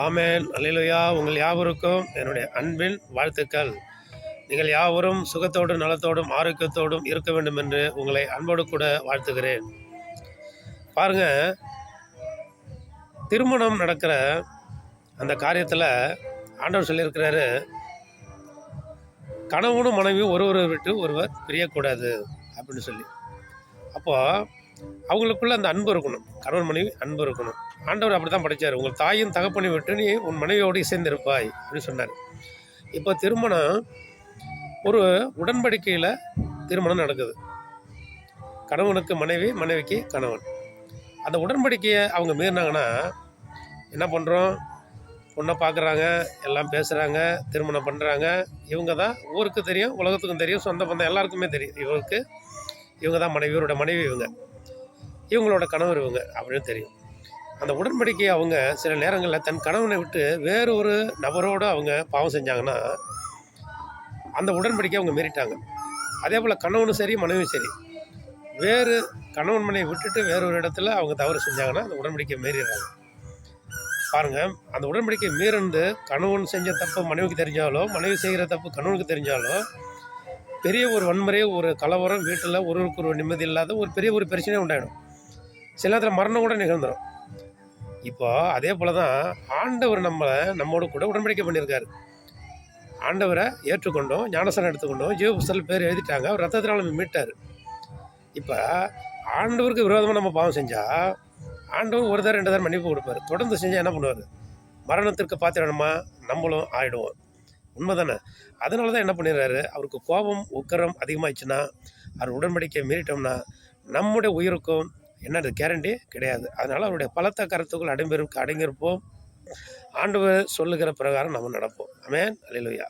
ஆமென் அல்லேலூயா. உங்கள் யாவருக்கும் என்னுடைய அன்பின் வாழ்த்துக்கள். நீங்கள் யாவரும் சுகத்தோடும் நலத்தோடும் ஆரோக்கியத்தோடும் இருக்க வேண்டும் என்று உங்களை அன்போடு கூட வாழ்த்துகிறேன். பாருங்க, திருமணம் நடக்கிற அந்த காரியத்தில் ஆண்டவர் சொல்லியிருக்கிறாரு, கணவனும் மனைவியும் ஒருவரை விட்டு ஒருவர் பிரியக்கூடாது அப்படின்னு சொல்லி. அப்போது அவங்களுக்குள்ள அந்த அன்பு இருக்கணும், கணவன் மனைவி அன்பு இருக்கணும். ஆண்டவர் அப்படி தான் படைத்தார். உங்கள் தாயும் தகப்பனை விட்டு நீ உன் மனைவியோடு இசைந்திருப்பாய் அப்படின்னு சொன்னார். இப்போ திருமணம் ஒரு உடன்படிக்கையில் திருமணம் நடக்குது. கணவனுக்கு மனைவி, மனைவிக்கு கணவன். அந்த உடன்படிக்கையை அவங்க மீறினாங்கன்னா என்ன பண்ணுறோம்? பொண்ணை பார்க்குறாங்க, எல்லாம் பேசுகிறாங்க, திருமணம் பண்ணுறாங்க. இவங்க தான் ஊருக்கு தெரியும், உலகத்துக்கும் தெரியும், சொந்த பந்தம் எல்லாருக்குமே தெரியும். இவங்க தான் மனைவி, இவரோட மனைவி இவங்களோட கணவர் அப்படின்னு தெரியும். அந்த உடன்படிக்கையை அவங்க சில நேரங்களில் தன் கணவனை விட்டு வேறு ஒரு நபரோடு அவங்க பாவம் செஞ்சாங்கன்னா அந்த உடன்படிக்கையை அவங்க மீறிட்டாங்க. அதே போல் கணவனும் சரி மனைவியும் சரி, வேறு கணவன் மனைவி விட்டுட்டு வேறு ஒரு இடத்துல அவங்க தவறு செஞ்சாங்கன்னா அந்த உடன்படிக்கையை மீறிடுறாங்க. பாருங்கள், அந்த உடன்படிக்கை மீறிந்து கணவன் செஞ்ச தப்பு மனைவிக்கு தெரிஞ்சாலோ, மனைவி செய்கிற தப்பு கணவனுக்கு தெரிஞ்சாலோ, பெரிய ஒரு வன்முறை, ஒரு கலவரம், வீட்டில் ஒருவருக்கு ஒரு நிம்மதி இல்லாத ஒரு பெரிய ஒரு பிரச்சனை உண்டாயிடும். சில நேரத்தில் மரணம் கூட நிகழ்ந்துடும். இப்போ அதே போல் தான் ஆண்டவர் நம்மோடு கூட உடன்படிக்கை பண்ணியிருக்காரு. ஆண்டவரை ஏற்றுக்கொண்டோம், ஞானஸ்நானம் எடுத்துக்கொண்டோம், ஜீவ புஸ்தகத்தில் பேர் எழுதிட்டாங்க, அவர் ரத்தத்தினால் நம்ம மீட்டார். இப்போ ஆண்டவருக்கு விரோதமாக நம்ம பாவம் செஞ்சால் ஆண்டவர் ஒரு தரம் 2 தரம் மன்னிப்பு கொடுப்பார். தொடர்ந்து செஞ்சால் என்ன பண்ணுவார்? மரணத்திற்கு பாத்திரமா நம்மளும் ஆகிடுவோம். உண்மை தானே? அதனால தான் என்ன பண்ணிடுறாரு, அவருக்கு கோபம் உக்கரம் அதிகமாகிடுச்சுன்னா, அவர் உடன்படிக்கையை மீறிட்டோம்னா நம்முடைய உயிருக்கும் என்னது கேரண்டி கிடையாது. அதனால் அவருடைய பலத்த கருத்துக்கள் அடங்கியிருப்போம். ஆண்டவர் சொல்லுகிற பிரகாரம் நம்ம நடப்போம். ஆமென் அல்லேலூயா.